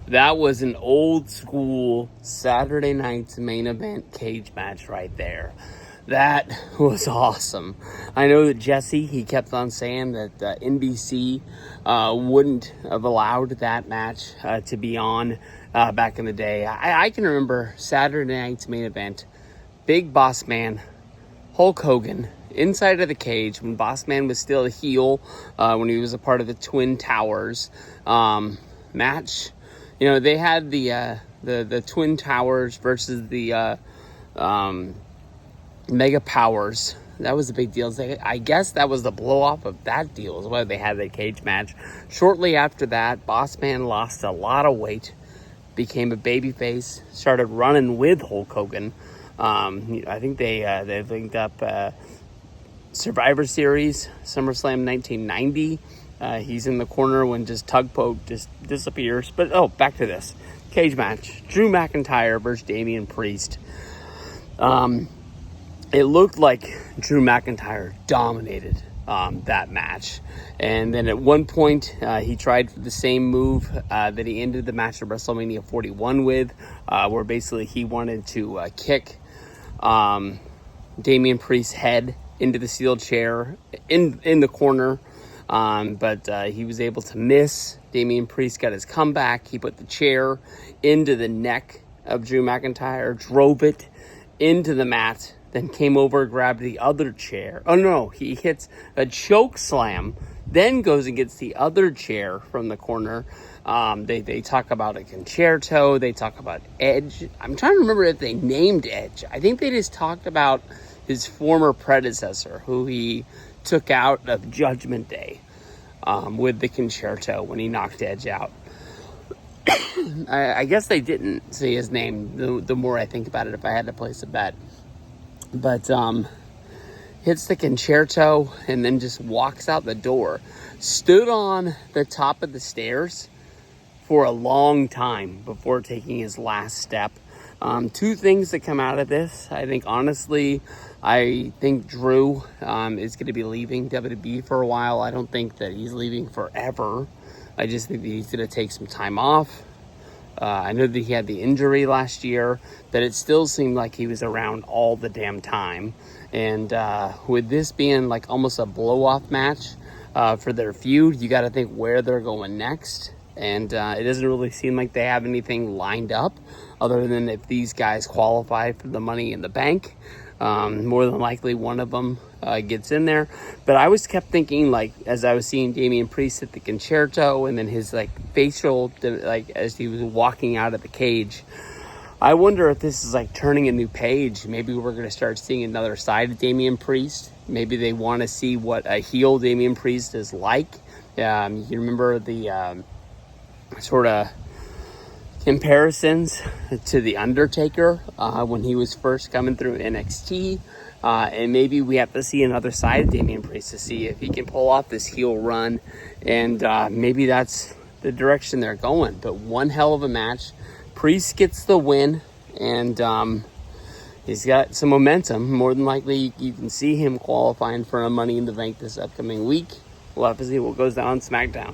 That was an old school Saturday night's main event cage match right there. That was awesome. I know that Jesse, he kept on saying that NBC wouldn't have allowed that match to be on back in the day. I can remember Saturday night's main event, Big Boss Man, Hulk Hogan, inside of the cage when Boss Man was still a heel, when he was a part of the Twin Towers match. You know, they had the Twin Towers versus the Mega Powers. That was a big deal. I guess that was the blow off of that deal is why they had that cage match. Shortly after that, Boss Man lost a lot of weight, became a babyface, started running with Hulk Hogan. I think they linked up Survivor Series, SummerSlam 1990. He's in the corner when just Tugboat just disappears. But, back to this. Cage match. Drew McIntyre versus Damian Priest. It looked like Drew McIntyre dominated that match. And then at one point, he tried the same move that he ended the match at WrestleMania 41 with, where basically he wanted to kick Damian Priest's head into the steel chair in the corner. But he was able to miss. Damian Priest got his comeback. He put the chair into the neck of Drew McIntyre, drove it into the mat, then came over, grabbed the other chair. Oh no, he hits a choke slam, then goes and gets the other chair from the corner. They talk about a concerto. They talk about Edge. I'm trying to remember if they named Edge. I think they just talked about his former predecessor, who he took out of Judgment Day with the concerto when he knocked Edge out. I guess they didn't say his name the more I think about it, if I had to place a bet. But hits the concerto and then just walks out the door. Stood on the top of the stairs for a long time before taking his last step. Two things that come out of this. I think, honestly, I think Drew is going to be leaving WWE for a while. I don't think that he's leaving forever. I just think that he's going to take some time off. I know that he had the injury last year, but it still seemed like he was around all the damn time. And with this being like almost a blow-off match for their feud, you got to think where they're going next. And it doesn't really seem like they have anything lined up other than if these guys qualify for the Money in the Bank. More than likely one of them gets in there. But I was kept thinking, like, as I was seeing Damian Priest at the concerto and then his like facial, like as he was walking out of the cage, I wonder if this is like turning a new page. Maybe we're going to start seeing another side of Damian Priest. Maybe they want to see what a heel Damian Priest is like. You remember the sort of comparisons to The Undertaker when he was first coming through NXT. And maybe we have to see another side of Damian Priest to see if he can pull off this heel run. And maybe that's the direction they're going. But one hell of a match. Priest gets the win. And he's got some momentum. More than likely, you can see him qualifying for a Money in the Bank this upcoming week. We'll have to see what goes down on SmackDown.